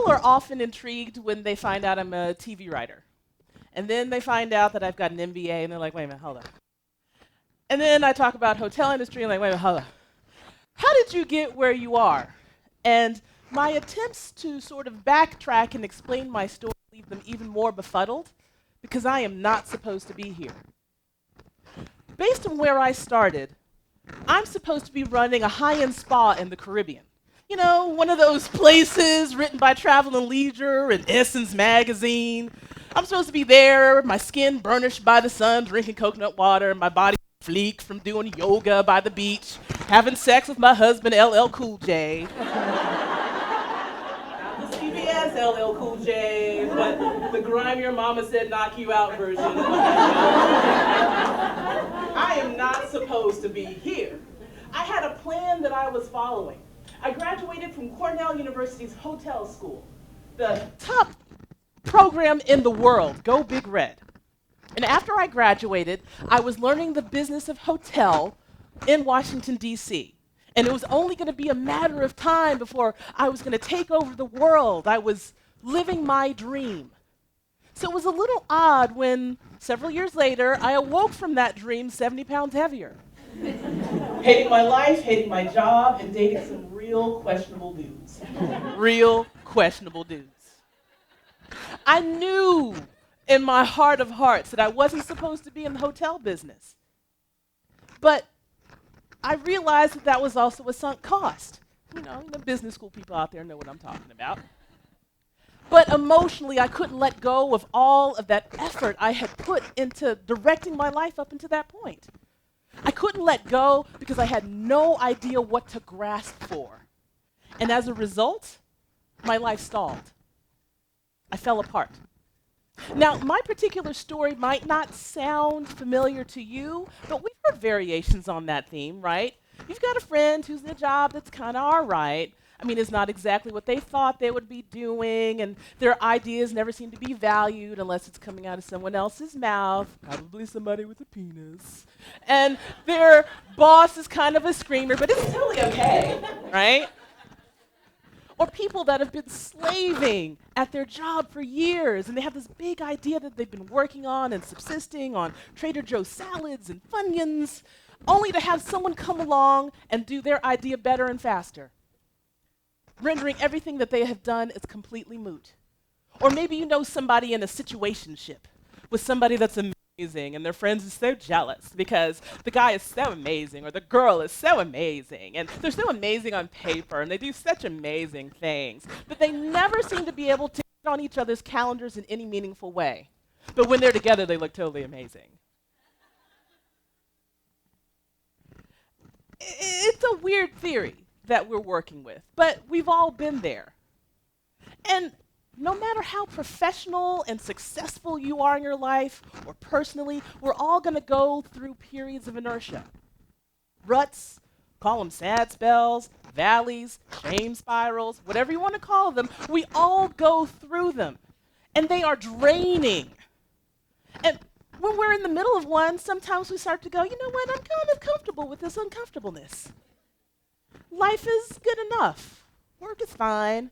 People are often intrigued when they find out I'm a TV writer. And then they find out that I've got an MBA, and they're like, wait a minute, hold on. And then I talk about hotel industry, and like, wait a minute, hold on. How did you get where you are? And my attempts to sort of backtrack and explain my story leave them even more befuddled, because I am not supposed to be here. Based on where I started, I'm supposed to be running a high-end spa in the Caribbean. You know, one of those places written by Travel and Leisure and Essence magazine. I'm supposed to be there, my skin burnished by the sun, drinking coconut water, my body fleek from doing yoga by the beach, having sex with my husband, LL Cool J. Not the CBS LL Cool J, but the grimier mama said knock you out version. I am not supposed to be here. I had a plan that I was following. I graduated from Cornell University's hotel school, the top program in the world, go Big Red. And after I graduated, I was learning the business of hotel in Washington, D.C. And it was only going to be a matter of time before I was going to take over the world. I was living my dream. So it was a little odd when, several years later, I awoke from that dream 70 pounds heavier. Hating my life, hating my job, and dating some real questionable dudes. Real questionable dudes. I knew in my heart of hearts that I wasn't supposed to be in the hotel business. But I realized that that was also a sunk cost. You know, the business school people out there know what I'm talking about. But emotionally, I couldn't let go of all of that effort I had put into directing my life up until that point. I couldn't let go because I had no idea what to grasp for. And as a result, my life stalled. I fell apart. Now, my particular story might not sound familiar to you, but we've heard variations on that theme, right? You've got a friend who's in a job that's kind of all right. I mean, it's not exactly what they thought they would be doing, and their ideas never seem to be valued unless it's coming out of someone else's mouth, probably somebody with a penis. And their boss is kind of a screamer, but it's totally okay, right? Or people that have been slaving at their job for years, and they have this big idea that they've been working on and subsisting on Trader Joe's salads and Funyuns, only to have someone come along and do their idea better and faster, rendering everything that they have done is completely moot. Or maybe you know somebody in a situationship with somebody that's amazing, and their friends are so jealous because the guy is so amazing, or the girl is so amazing, and they're so amazing on paper, and they do such amazing things, but they never seem to be able to get on each other's calendars in any meaningful way. But when they're together, they look totally amazing. It's a weird theory that we're working with, but we've all been there. And no matter how professional and successful you are in your life, or personally, we're all going to go through periods of inertia. Ruts, call them sad spells, valleys, shame spirals, whatever you want to call them, we all go through them. And they are draining. And when we're in the middle of one, sometimes we start to go, you know what, I'm kind of comfortable with this uncomfortableness. Life is good enough. Work is fine.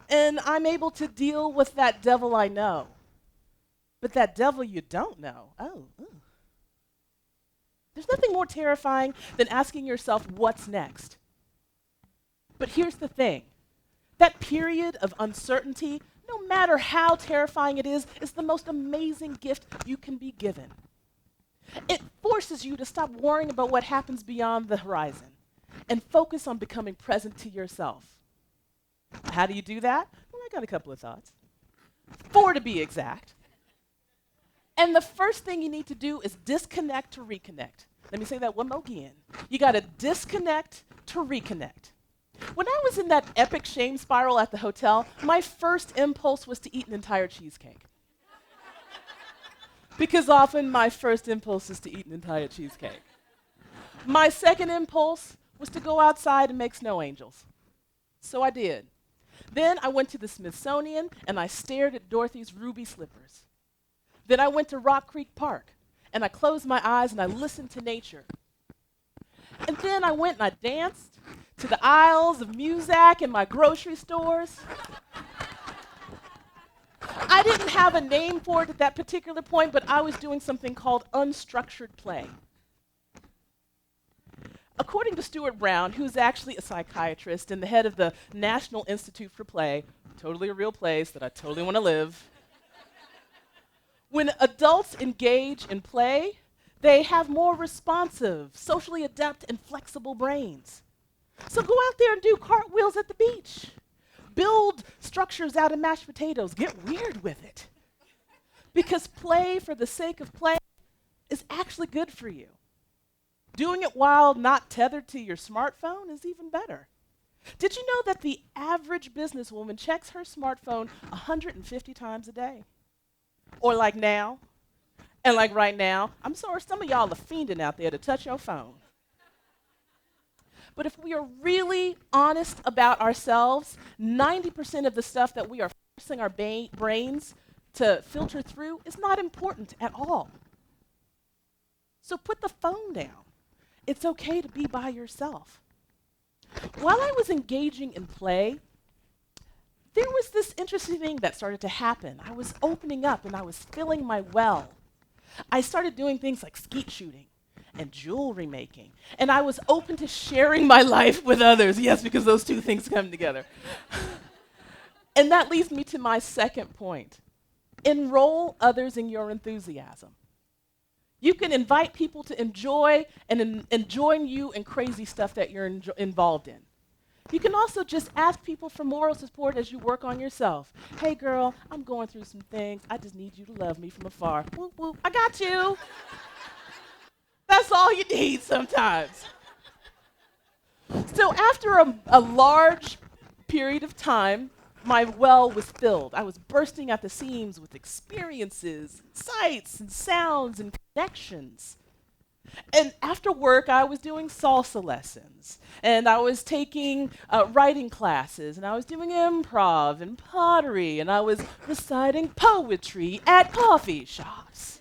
And I'm able to deal with that devil I know. But that devil you don't know, There's nothing more terrifying than asking yourself, what's next? But here's the thing. That period of uncertainty, no matter how terrifying it is the most amazing gift you can be given. It forces you to stop worrying about what happens beyond the horizon and focus on becoming present to yourself. How do you do that? Well, I got a couple of thoughts. 4 to be exact. And the first thing you need to do is disconnect to reconnect. Let me say that one more again. You got to disconnect to reconnect. When I was in that epic shame spiral at the hotel, my first impulse was to eat an entire cheesecake. Because often my first impulse is to eat an entire cheesecake. My second impulse was to go outside and make snow angels. So I did. Then I went to the Smithsonian and I stared at Dorothy's ruby slippers. Then I went to Rock Creek Park and I closed my eyes and I listened to nature. And then I went and I danced to the aisles of Muzak in my grocery stores. I didn't have a name for it at that particular point, but I was doing something called unstructured play. According to Stuart Brown, who's actually a psychiatrist and the head of the National Institute for Play, totally a real place that I totally want to live, when adults engage in play, they have more responsive, socially adept, and flexible brains. So go out there and do cartwheels at the beach. Build structures out of mashed potatoes. Get weird with it. Because play for the sake of play is actually good for you. Doing it while not tethered to your smartphone is even better. Did you know that the average businesswoman checks her smartphone 150 times a day? Or like now, and like right now. I'm sorry, some of y'all are fiending out there to touch your phone. But if we are really honest about ourselves, 90% of the stuff that we are forcing our brains to filter through is not important at all. So put the phone down. It's okay to be by yourself. While I was engaging in play, there was this interesting thing that started to happen. I was opening up and I was filling my well. I started doing things like skeet shooting and jewelry making. And I was open to sharing my life with others. Yes, because those two things come together. And that leads me to my second point. Enroll others in your enthusiasm. You can invite people to enjoy and join you in crazy stuff that you're involved in. You can also just ask people for moral support as you work on yourself. Hey girl, I'm going through some things. I just need you to love me from afar. Whoop, whoop, I got you. That's all you need sometimes. So after a large period of time, my well was filled. I was bursting at the seams with experiences, sights, and sounds, and connections. And after work, I was doing salsa lessons, and I was taking writing classes, and I was doing improv and pottery, and I was reciting poetry at coffee shops.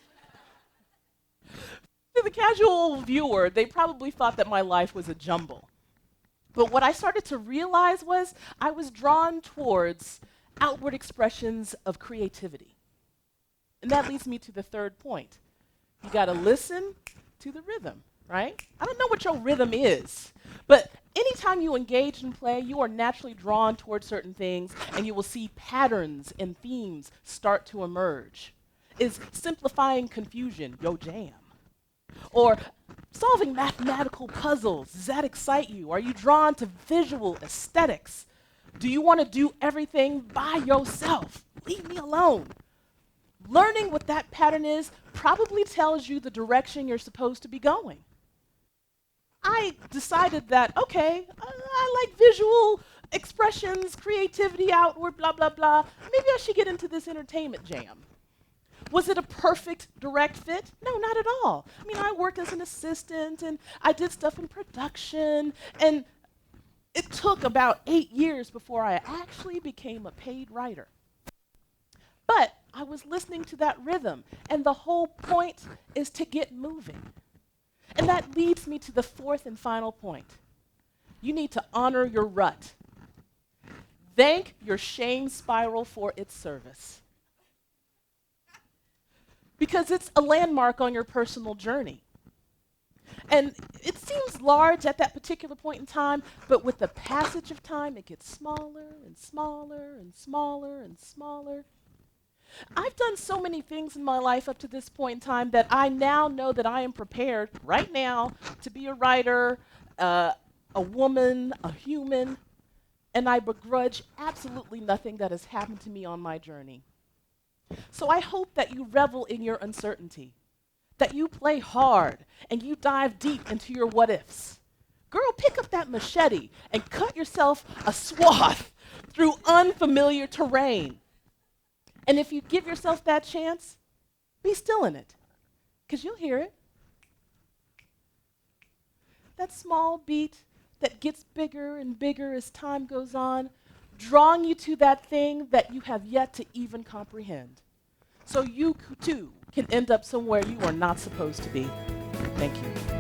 To the casual viewer, they probably thought that my life was a jumble. But what I started to realize was I was drawn towards outward expressions of creativity. And that leads me to the third point. You gotta listen to the rhythm, right? I don't know what your rhythm is, but anytime you engage in play, you are naturally drawn towards certain things, and you will see patterns and themes start to emerge. Is simplifying confusion your jam? Or solving mathematical puzzles, does that excite you? Are you drawn to visual aesthetics? Do you want to do everything by yourself? Leave me alone. Learning what that pattern is probably tells you the direction you're supposed to be going. I decided that, okay, I like visual expressions, creativity, outward, blah, blah, blah. Maybe I should get into this entertainment jam. Was it a perfect direct fit? No, not at all. I mean, I worked as an assistant, and I did stuff in production, and it took about 8 years before I actually became a paid writer. But I was listening to that rhythm, and the whole point is to get moving. And that leads me to the fourth and final point. You need to honor your rut. Thank your shame spiral for its service. Because it's a landmark on your personal journey. And it seems large at that particular point in time, but with the passage of time, it gets smaller and smaller and smaller and smaller. I've done so many things in my life up to this point in time that I now know that I am prepared right now to be a writer, a woman, a human, and I begrudge absolutely nothing that has happened to me on my journey. So I hope that you revel in your uncertainty, that you play hard and you dive deep into your what-ifs. Girl, pick up that machete and cut yourself a swath through unfamiliar terrain. And if you give yourself that chance, be still in it, because you'll hear it. That small beat that gets bigger and bigger as time goes on, drawing you to that thing that you have yet to even comprehend. So you too can end up somewhere you are not supposed to be. Thank you.